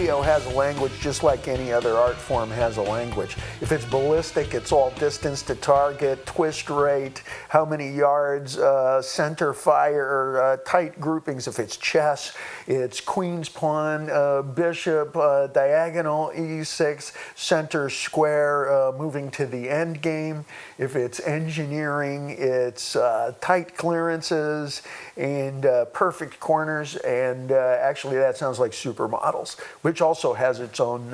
video has a language just like any other art form has a language. If it's ballistic, it's all distance to target, twist rate, how many yards, center fire, tight groupings. If it's chess, it's queen's pawn, bishop, diagonal, e6, center square, moving to the end game. If it's engineering, it's tight clearances and perfect corners, and actually that sounds like supermodels, which also has its own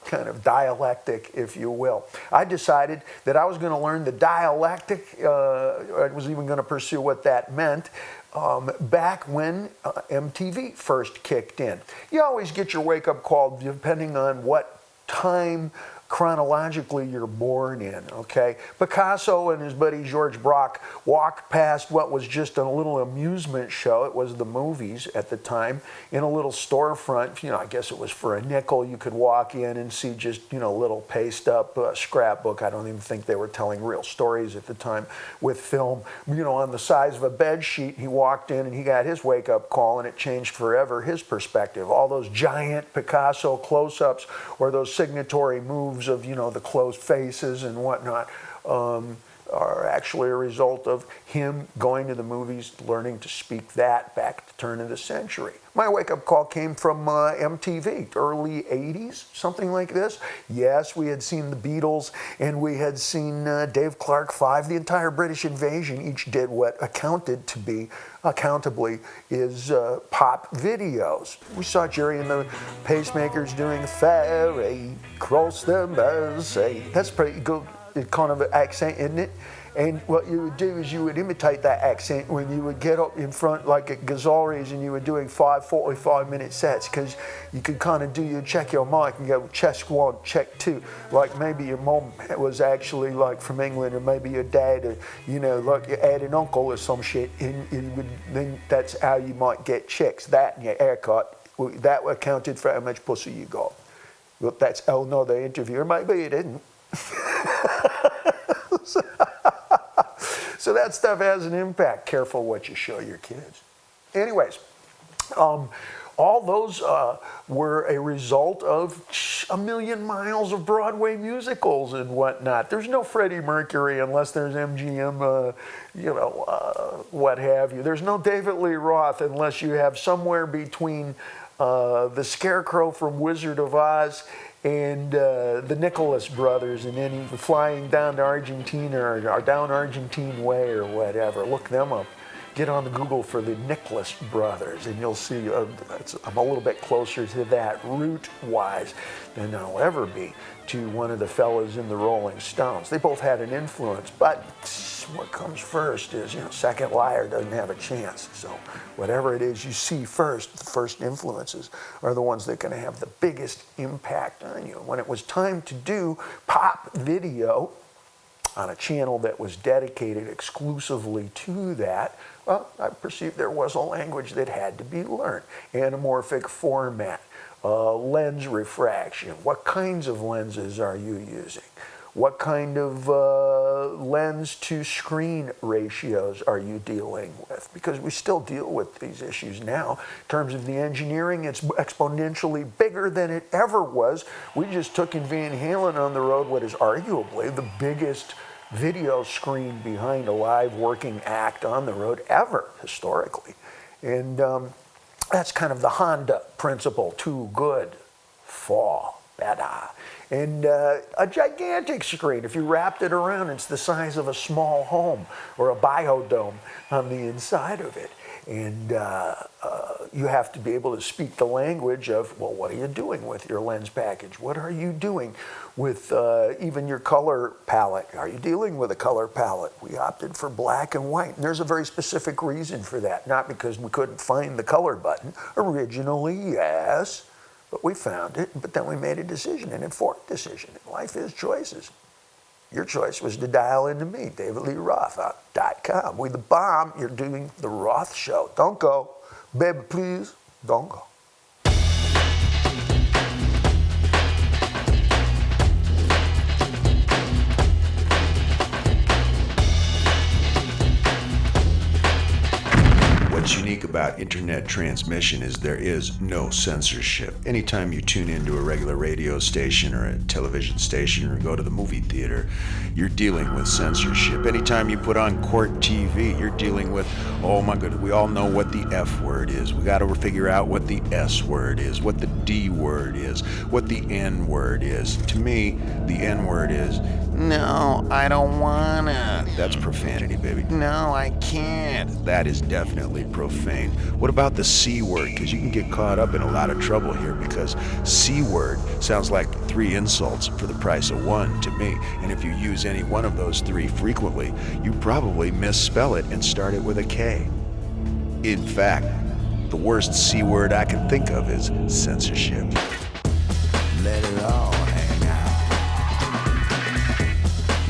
kind of dialectic, if you will. I decided that I was going to learn the dialectic. I was even going to pursue what that meant. Back when MTV first kicked in. You always get your wake-up call depending on what time chronologically you're born in, okay? Picasso and his buddy George Braque walked past what was just a little amusement show. It was the movies at the time in a little storefront. You know, I guess it was for a nickel. You could walk in and see just, you know, little paste up scrapbook. I don't even think they were telling real stories at the time with film, you know, on the size of a bed sheet. He walked in and he got his wake-up call, and it changed forever his perspective. All those giant Picasso close-ups or those signatory moves of, you know, the closed faces and whatnot are actually a result of him going to the movies, learning to speak that back at the turn of the century. My wake-up call came from MTV, early 80s, something like this. Yes, we had seen the Beatles, and we had seen Dave Clark 5, the entire British invasion. Each did what accountably is pop videos. We saw Jerry and the Pacemakers doing Ferry, Cross the Mersey. That's pretty good kind of an accent, isn't it? And what you would do is you would imitate that accent when you would get up in front, like at Gazzari's, and you were doing 45-minute sets, because you could kind of check your mic and go check one, check two. Like maybe your mom was actually like from England, or maybe your dad, or, you know, like you had an uncle or some shit, and then that's how you might get checks. That and your haircut, that accounted for how much pussy you got. But that's another interview, or maybe it didn't. So that stuff has an impact. Careful what you show your kids. Anyways, all those were a result of a million miles of Broadway musicals and whatnot. There's no Freddie Mercury unless there's MGM, what have you. There's no David Lee Roth unless you have somewhere between the Scarecrow from Wizard of Oz and the Nicholas brothers, and then flying down to Argentina or down Argentine Way or whatever. Look them up. Get on the Google for the Nicholas brothers, and you'll see I'm a little bit closer to that route-wise than I'll ever be to one of the fellas in the Rolling Stones. They both had an influence, but what comes first is, you know, second liar doesn't have a chance. So whatever it is you see first, the first influences are the ones that are going to have the biggest impact on you. When it was time to do pop video on a channel that was dedicated exclusively to that, well, I perceived there was a language that had to be learned. Anamorphic format, lens refraction. What kinds of lenses are you using? What kind of lens to screen ratios are you dealing with? Because we still deal with these issues now. In terms of the engineering, it's exponentially bigger than it ever was. We just took in Van Halen on the road what is arguably the biggest video screen behind a live working act on the road ever, historically. And that's kind of the Honda principle: too good, fall better. And a gigantic screen. If you wrapped it around, it's the size of a small home or a biodome on the inside of it. And you have to be able to speak the language of, well, what are you doing with your lens package? What are you doing with even your color palette? Are you dealing with a color palette? We opted for black and white. And there's a very specific reason for that. Not because we couldn't find the color button. Originally, yes. But we found it, but then we made a decision, an informed decision. Life is choices. Your choice was to dial into me, DavidLeeRoth.com. We the bomb, you're doing the Roth Show. Don't go. Baby, please, don't go. What's unique about about internet transmission is there is no censorship. Anytime you tune into a regular radio station or a television station or go to the movie theater, you're dealing with censorship. Anytime you put on court TV, you're dealing with, oh my goodness, we all know what the F word is. We got to figure out what the S word is, what the D word is, what the N word is. To me, the N word is, no, I don't wanna. That's profanity, baby. No, I can't. That is definitely profane. What about the C word? Because you can get caught up in a lot of trouble here, because C word sounds like 3 insults for the price of 1 to me. And if you use any one of those 3 frequently, you probably misspell it and start it with a K. In fact, the worst C word I can think of is censorship. Let it all hang out.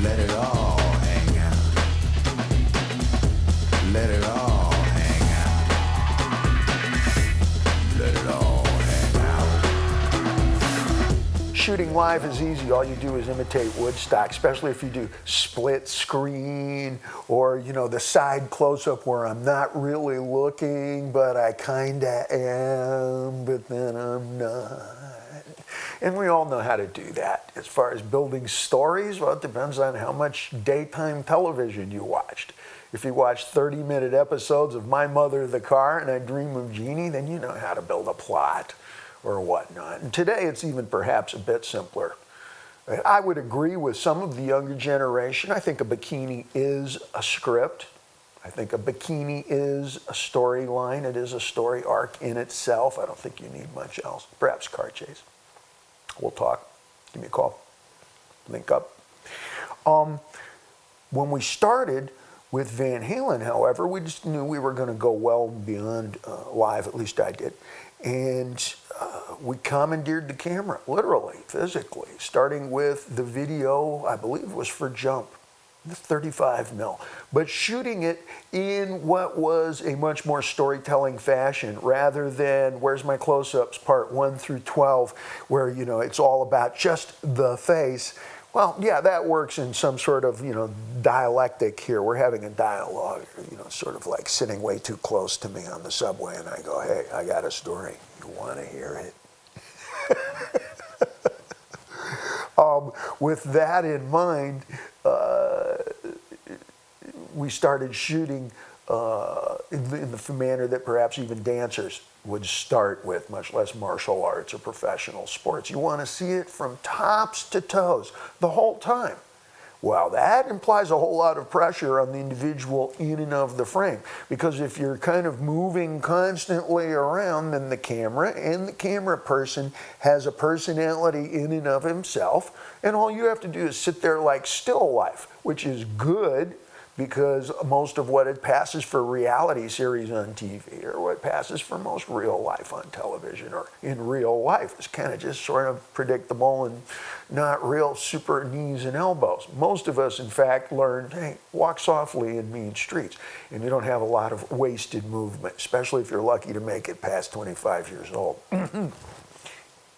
Let it all hang out. Let it all hang out. Let it all hang out. Shooting live is easy. All you do is imitate Woodstock, especially if you do split screen or, you know, the side close-up where I'm not really looking, but I kinda am, but then I'm not. And we all know how to do that. As far as building stories, well, it depends on how much daytime television you watched. If you watched 30-minute episodes of My Mother the Car and I Dream of Jeannie, then you know how to build a plot or whatnot. And today it's even perhaps a bit simpler. I would agree with some of the younger generation. I think a bikini is a script. I think a bikini is a storyline. It is a story arc in itself. I don't think you need much else. Perhaps car chase. We'll talk. Give me a call. Link up. When we started with Van Halen, however, we just knew we were going to go well beyond live, at least I did. And we commandeered the camera, literally, physically, starting with the video, I believe was for Jump, the 35 mil, but shooting it in what was a much more storytelling fashion rather than Where's My Close-Ups part 1 through 12, where, you know, it's all about just the face. Well, yeah, that works in some sort of, you know, dialectic here. We're having a dialogue, you know, sort of like sitting way too close to me on the subway and I go, hey, I got a story. You want to hear it? With that in mind, we started shooting in the manner that perhaps even dancers would start with, much less martial arts or professional sports. You want to see it from tops to toes the whole time. Well, that implies a whole lot of pressure on the individual in and of the frame, because if you're kind of moving constantly around, then the camera and the camera person has a personality in and of himself, and all you have to do is sit there like still life, which is good, because most of what it passes for reality series on TV or what passes for most real life on television or in real life is kind of just sort of predictable and not real super knees and elbows. Most of us, in fact, learned, hey, walk softly in mean streets. And you don't have a lot of wasted movement, especially if you're lucky to make it past 25 years old.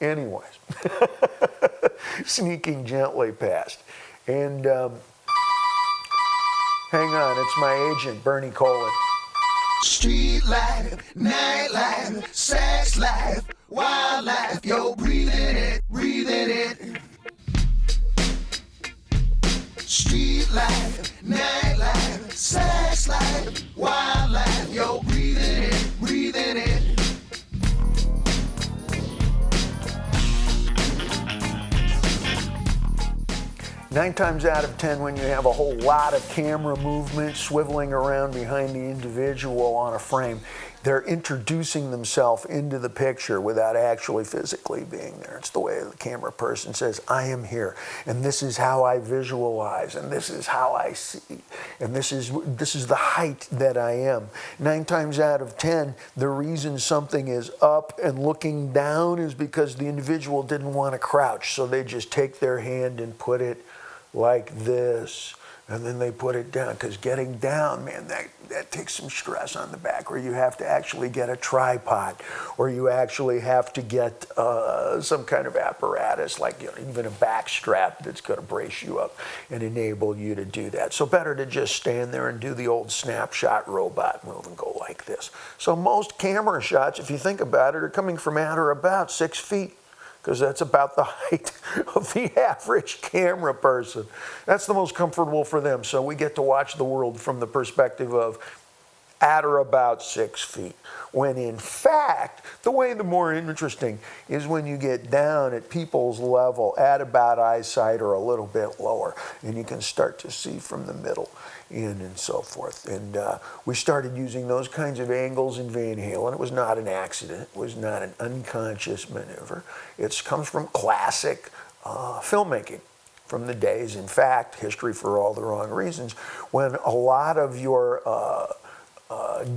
Anyways, sneaking gently past. And hang on, it's my agent, Bernie Colin. Street life, night life, sex life, wildlife, yo, breathing it, breathing it. Street life, night life, sex life, wildlife, yo, breathing it, breathing it. 9 times out of 10, when you have a whole lot of camera movement swiveling around behind the individual on a frame, they're introducing themselves into the picture without actually physically being there. It's the way the camera person says, I am here, and this is how I visualize, and this is how I see, and this is the height that I am. 9 times out of 10, the reason something is up and looking down is because the individual didn't want to crouch, so they just take their hand and put it like this, and then they put it down, because getting down, man, that takes some stress on the back, or you have to actually get a tripod, or you actually have to get some kind of apparatus, like even a back strap that's going to brace you up and enable you to do that. So better to just stand there and do the old snapshot robot move and go like this. So most camera shots, if you think about it, are coming from at or about 6 feet, because that's about the height of the average camera person. That's the most comfortable for them. So we get to watch the world from the perspective of at or about 6 feet. When in fact, the more interesting is when you get down at people's level at about eyesight or a little bit lower, and you can start to see from the middle in and so forth. And we started using those kinds of angles in Van Halen. It was not an accident. It was not an unconscious maneuver. It comes from classic filmmaking from the days, in fact, History for All the Wrong Reasons, when a lot of your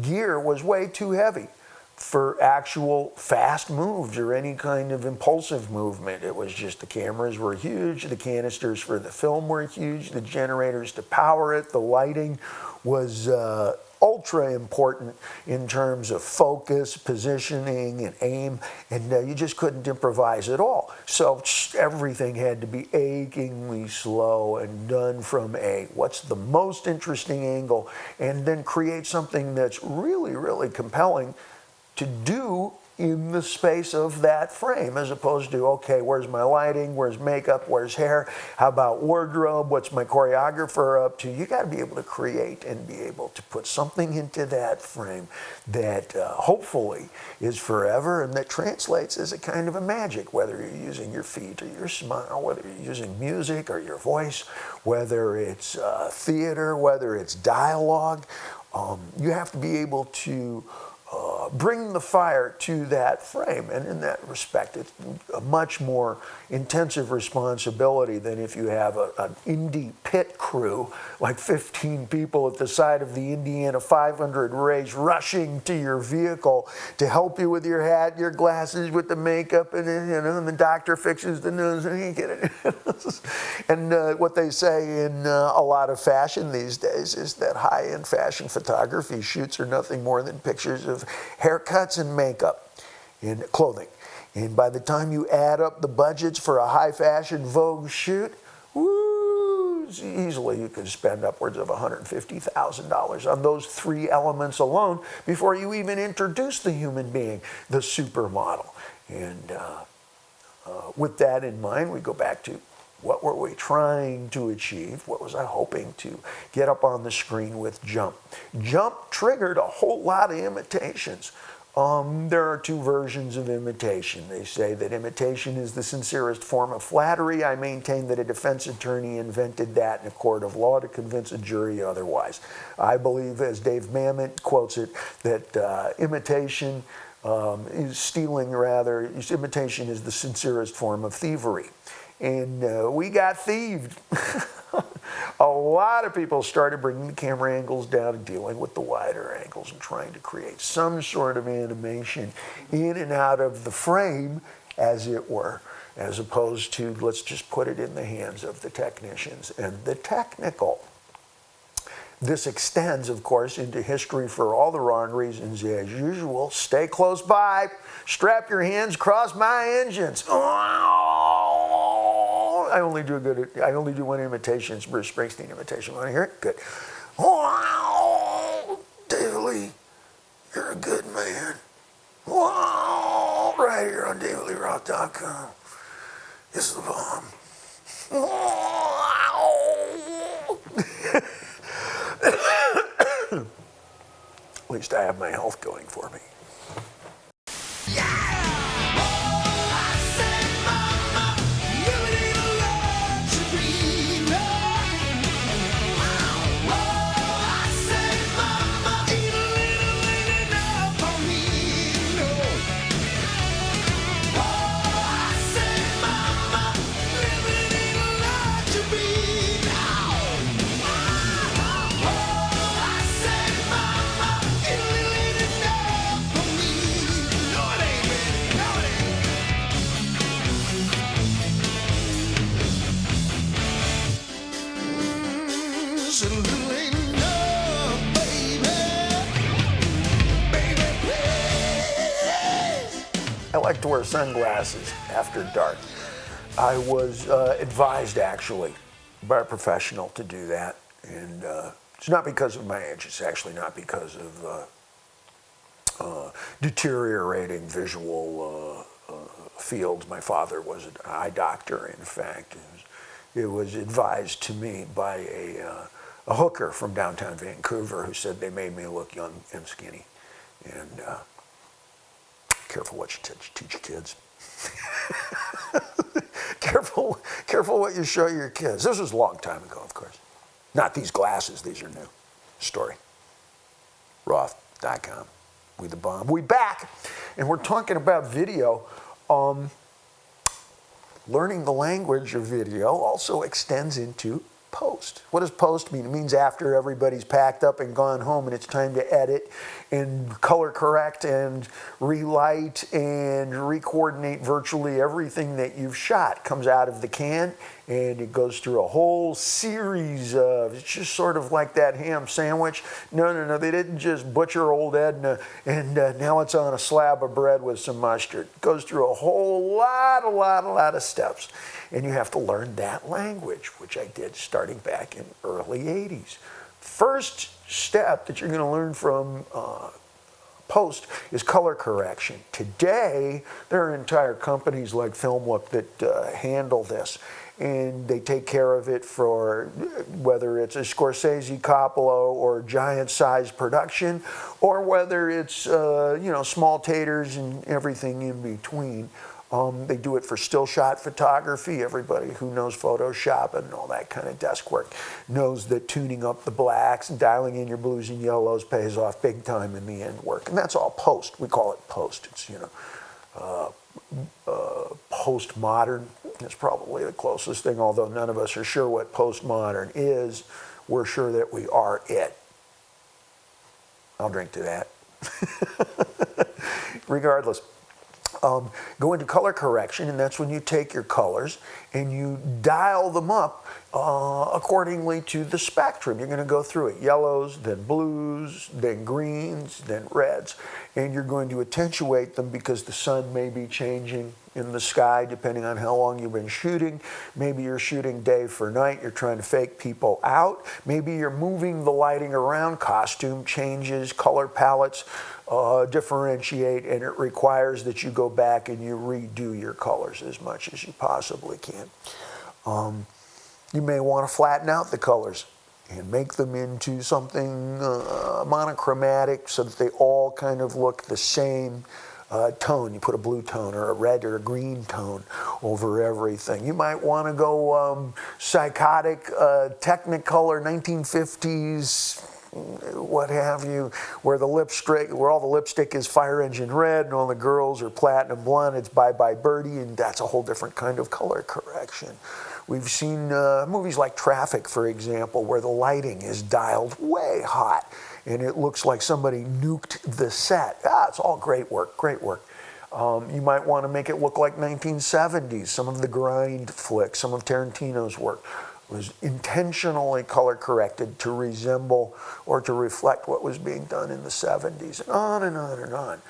gear was way too heavy for actual fast moves or any kind of impulsive movement. It was just the cameras were huge, the canisters for the film were huge, the generators to power it, the lighting was ultra important in terms of focus, positioning, and aim, and you just couldn't improvise at all. So everything had to be achingly slow and done from what's the most interesting angle, and then create something that's really, really compelling to do in the space of that frame, as opposed to, okay, where's my lighting, where's makeup, where's hair, how about wardrobe, what's my choreographer up to? You got to be able to create and be able to put something into that frame that hopefully is forever and that translates as a kind of a magic, whether you're using your feet or your smile, whether you're using music or your voice, whether it's theater, whether it's dialogue. You have to be able to bring the fire to that frame, and in that respect it's a much more intensive responsibility than if you have an indie pit crew, like 15 people at the side of the Indiana 500 race rushing to your vehicle to help you with your hat, your glasses, with the makeup, and and the doctor fixes the nose and you get it. And what they say in a lot of fashion these days is that high-end fashion photography shoots are nothing more than pictures of haircuts and makeup and clothing. And by the time you add up the budgets for a high fashion Vogue shoot, woo, easily you could spend upwards of $150,000 on those three elements alone before you even introduce the human being, the supermodel. And with that in mind, we go back to what were we trying to achieve? What was I hoping to get up on the screen with Jump? Jump triggered a whole lot of imitations. There are two versions of imitation. They say that imitation is the sincerest form of flattery. I maintain that a defense attorney invented that in a court of law to convince a jury otherwise. I believe, as Dave Mamet quotes it, that imitation is stealing, rather, imitation is the sincerest form of thievery. And we got thieved. A lot of people started bringing the camera angles down and dealing with the wider angles and trying to create some sort of animation in and out of the frame, as it were, as opposed to let's just put it in the hands of the technicians and the technical. This extends, of course, into history for all the wrong reasons as usual. Stay close by, strap your hands, cross my engines. I only do one imitation. It's Bruce Springsteen imitation. Want to hear it? Good. Wow, David Lee, you're a good man. Wow, right here on DavidLeeRoth.com. This is the bomb. Wow. At least I have my health going for me. absolutely enough, baby. Baby, please. I like to wear sunglasses after dark. I was advised, actually, by a professional to do that. And it's not because of my age. It's actually not because of deteriorating visual fields. My father was an eye doctor, in fact. It was advised to me by a hooker from downtown Vancouver who said they made me look young and skinny. And careful what you teach your kids. Careful what you show your kids. This was a long time ago, of course. Not these glasses, these are new. Story. Roth.com. We the bomb. We back, and we're talking about video. Learning the language of video also extends into post. What does post mean? It means after everybody's packed up and gone home and it's time to edit and color correct and relight and re-coordinate virtually everything that you've shot. Comes out of the can and it goes through a whole series of, it's just sort of like that ham sandwich. No, they didn't just butcher old Edna and now it's on a slab of bread with some mustard. It goes through a whole lot of steps. And you have to learn that language, which I did starting back in early 80s. First step that you're going to learn from post is color correction. Today, there are entire companies like FilmLook that handle this. And they take care of it for whether it's a Scorsese, Coppola, or giant-sized production, or whether it's small taters and everything in between. They do it for still shot photography. Everybody who knows Photoshop and all that kind of desk work knows that tuning up the blacks and dialing in your blues and yellows pays off big time in the end work. And that's all post. We call it post. It's, postmodern. It's probably the closest thing, although none of us are sure what postmodern is. We're sure that we are it. I'll drink to that. Regardless. Go into color correction, and that's when you take your colors and you dial them up accordingly to the spectrum. You're going to go through it. Yellows, then blues, then greens, then reds. And you're going to attenuate them because the sun may be changing in the sky depending on how long you've been shooting. Maybe you're shooting day for night. You're trying to fake people out. Maybe you're moving the lighting around. Costume changes, color palettes differentiate, and it requires that you go back and you redo your colors as much as you possibly can. You may want to flatten out the colors and make them into something monochromatic so that they all kind of look the same tone. You put a blue tone or a red or a green tone over everything. You might want to go psychotic, Technicolor 1950s, what have you, where all the lipstick is fire engine red and all the girls are platinum blonde. It's Bye Bye Birdie, and that's a whole different kind of color correction. We've seen movies like Traffic, for example, where the lighting is dialed way hot and it looks like somebody nuked the set. It's all great work, great work. You might want to make it look like 1970s. Some of the grind flicks, some of Tarantino's work was intentionally color corrected to resemble or to reflect what was being done in the 70s, and on and on and on.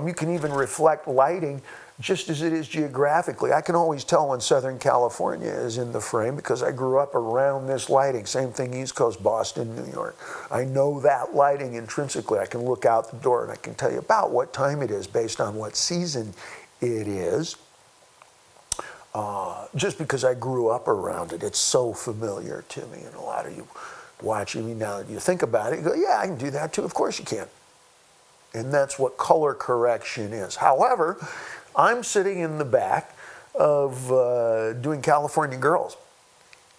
You can even reflect lighting just as it is geographically. I can always tell when Southern California is in the frame because I grew up around this lighting. Same thing East Coast, Boston, New York. I know that lighting intrinsically. I can look out the door and I can tell you about what time it is based on what season it is. Just because I grew up around it, it's so familiar to me. And a lot of you watching me now, you think about it, you go, yeah, I can do that too. Of course you can. And that's what color correction is. However, I'm sitting in the back of doing California Girls.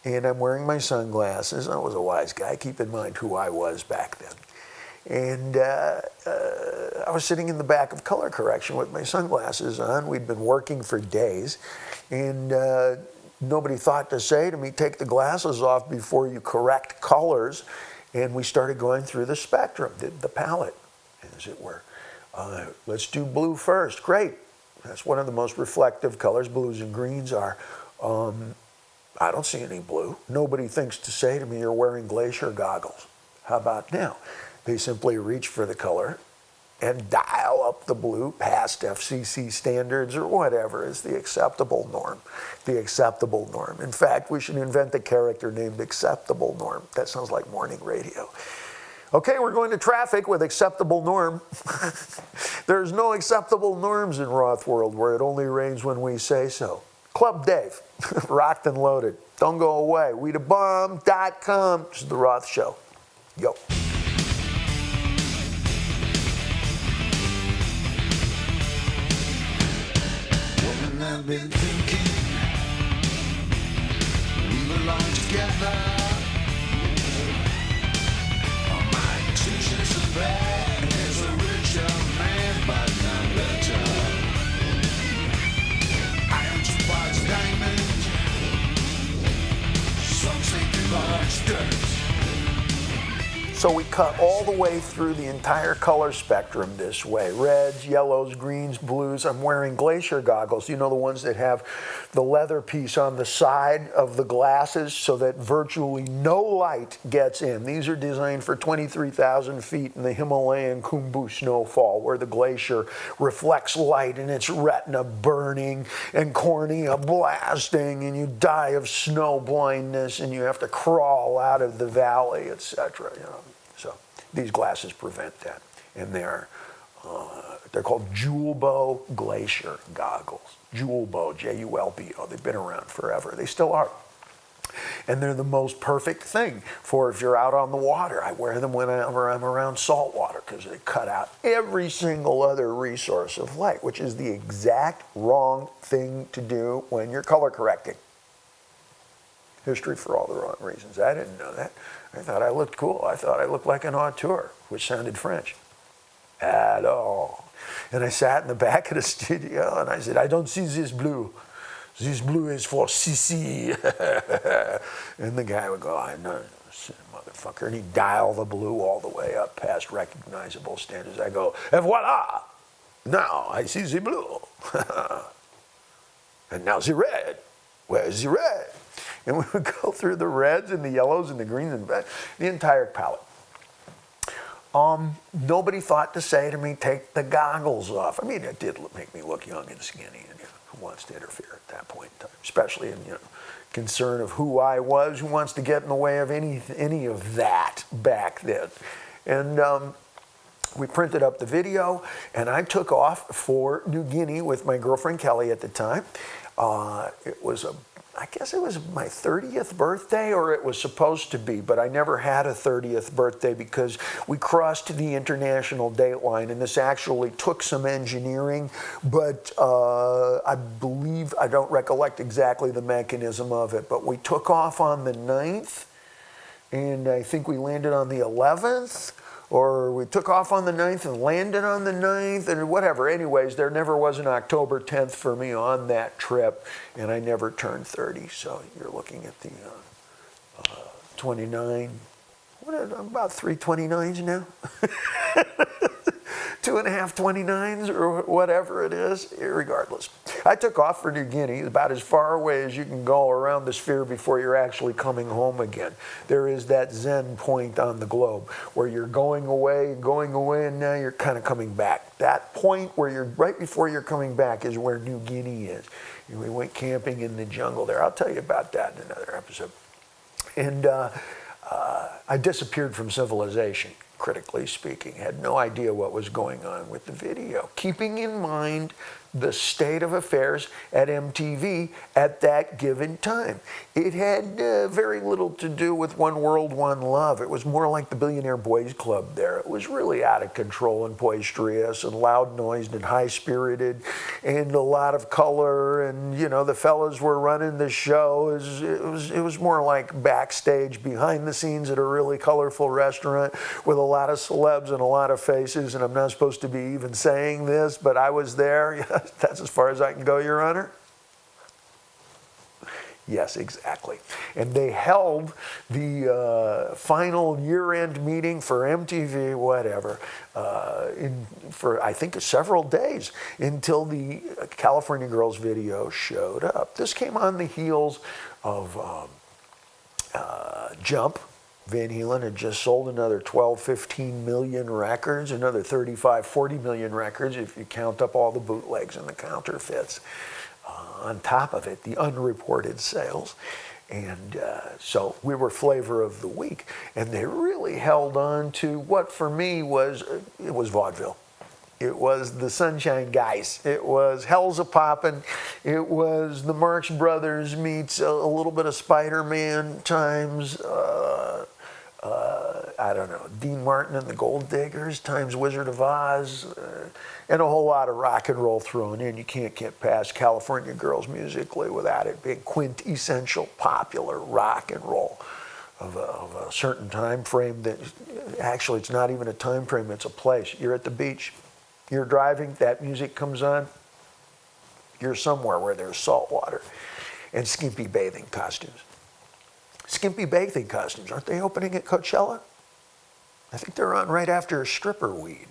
And I'm wearing my sunglasses. I was a wise guy. Keep in mind who I was back then. And I was sitting in the back of color correction with my sunglasses on. We'd been working for days. And nobody thought to say to me, take the glasses off before you correct colors. And we started going through the spectrum, the palette, as it were. Let's do blue first. Great. That's one of the most reflective colors. Blues and greens are. I don't see any blue. Nobody thinks to say to me, you're wearing glacier goggles. How about now? They simply reach for the color and dial up the blue past FCC standards or whatever is the acceptable norm. The acceptable norm. In fact, we should invent a character named Acceptable Norm. That sounds like morning radio. Okay, we're going to traffic with Acceptable Norm. There's no acceptable norms in Roth world where it only rains when we say so. Club Dave, rocked and loaded. Don't go away. WeDaBomb.com. This is The Roth Show. Yo. Woman, I've been thinking we belong together. My extension so bad. There's a richer man, but not better. Iron sparks diamond. Some say large dirt. So we cut all the way through the entire color spectrum this way. Reds, yellows, greens, blues. I'm wearing glacier goggles. You know, the ones that have the leather piece on the side of the glasses so that virtually no light gets in. These are designed for 23,000 feet in the Himalayan Khumbu snowfall where the glacier reflects light and its retina burning and cornea blasting and you die of snow blindness and you have to crawl out of the valley, etc. You know. So these glasses prevent that, and they're called Julbo glacier goggles. Julbo, Julbo. They've been around forever. They still are. And they're the most perfect thing for if you're out on the water. I wear them whenever I'm around salt water because they cut out every single other resource of light, which is the exact wrong thing to do when you're color correcting. History for all the wrong reasons. I didn't know that. I thought I looked cool. I thought I looked like an auteur, which sounded French. At all. And I sat in the back of the studio and I said, I don't see this blue. This blue is for Sissi. And the guy would go, I know, motherfucker. And he'd dial the blue all the way up past recognizable standards. I go, et voila! Now I see the blue. And now the red. Where's the red? And we would go through the reds and the yellows and the greens and the entire palette. Nobody thought to say to me, take the goggles off. I mean, it did make me look young and skinny, and who wants to interfere at that point in time? Especially in concern of who I was, who wants to get in the way of any of that back then. And we printed up the video, and I took off for New Guinea with my girlfriend Kelly at the time. I guess it was my 30th birthday, or it was supposed to be, but I never had a 30th birthday because we crossed the international date line, and this actually took some engineering, but I believe, I don't recollect exactly the mechanism of it, but we took off on the 9th, and I think we landed on the 11th, or we took off on the 9th and landed on the 9th, and whatever. Anyways, there never was an October 10th for me on that trip, and I never turned 30. So you're looking at the 29, about 3 29s now? 2.5 29s or whatever it is, regardless. I took off for New Guinea, about as far away as you can go around the sphere before you're actually coming home again. There is that Zen point on the globe where you're going away, and now you're kind of coming back. That point where you're right before you're coming back is where New Guinea is. And we went camping in the jungle there. I'll tell you about that in another episode. And I disappeared from civilization, critically speaking. Had no idea what was going on with the video. Keeping in mind the state of affairs at MTV at that given time. It had very little to do with One World, One Love. It was more like the Billionaire Boys Club there. It was really out of control and boisterous and loud-noised and high-spirited and a lot of color, and the fellas were running the show. It was more like backstage behind the scenes at a really colorful restaurant with a lot of celebs and a lot of faces, and I'm not supposed to be even saying this, but I was there. That's as far as I can go, Your Honor. Yes, exactly. And they held the final year-end meeting for MTV, whatever, for I think several days until the California Girls video showed up. This came on the heels of Jump. Van Halen had just sold another 12, 15 million records, another 35, 40 million records if you count up all the bootlegs and the counterfeits. On top of it, the unreported sales. And so we were flavor of the week. And they really held on to what for me was vaudeville. It was the Sunshine Guys. It was Hell's A-Poppin'. It was the Marx Brothers meets a little bit of Spider-Man times, I don't know, Dean Martin and the Gold Diggers times Wizard of Oz, and a whole lot of rock and roll thrown in. You can't get past California Girls musically without it being quintessential popular rock and roll of a certain time frame that, actually it's not even a time frame, it's a place. You're at the beach, you're driving, that music comes on, you're somewhere where there's salt water and skimpy bathing costumes. Skimpy bathing costumes, aren't they opening at Coachella? I think they're on right after Stripper Weed.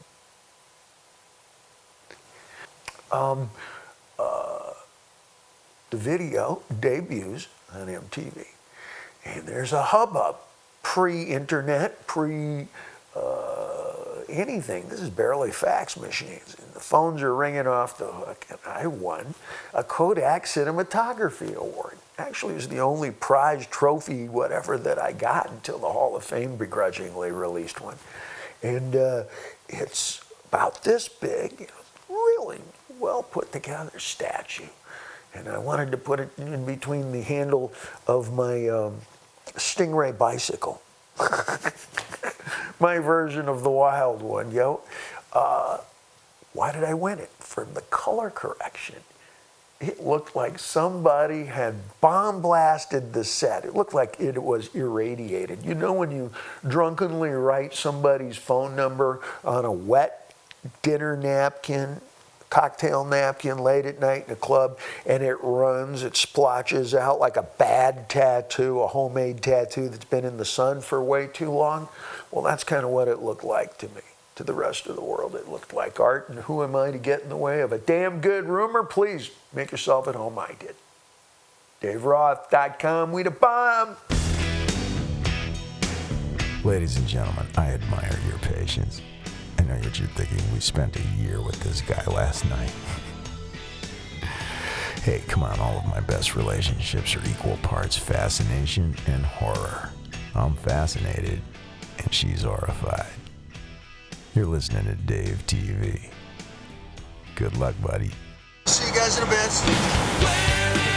The video debuts on MTV, and there's a hubbub, pre-internet, anything. This is barely fax machines, and the phones are ringing off the hook, and I won a Kodak Cinematography Award. Actually, it was the only prize, trophy, whatever that I got until the Hall of Fame begrudgingly released one. And it's about this big, really well put together statue. And I wanted to put it in between the handle of my Stingray bicycle. My version of the wild one, yo. Why did I win it? For the color correction. It looked like somebody had bomb blasted the set. It looked like it was irradiated. You know when you drunkenly write somebody's phone number on a wet dinner napkin, cocktail napkin late at night in a club, and it runs, it splotches out like a bad tattoo, a homemade tattoo that's been in the sun for way too long? Well, that's kind of what it looked like to me. To the rest of the world, it looked like art, and who am I to get in the way of a damn good rumor? Please make yourself at home. I did. DaveRoth.com, we the bomb. Ladies and gentlemen, I admire your patience. I know what you're thinking. We spent a year with this guy last night. Hey, come on, all of my best relationships are equal parts fascination and horror. I'm fascinated, and she's horrified. You're listening to Dave TV. Good luck, buddy. See you guys in a bit.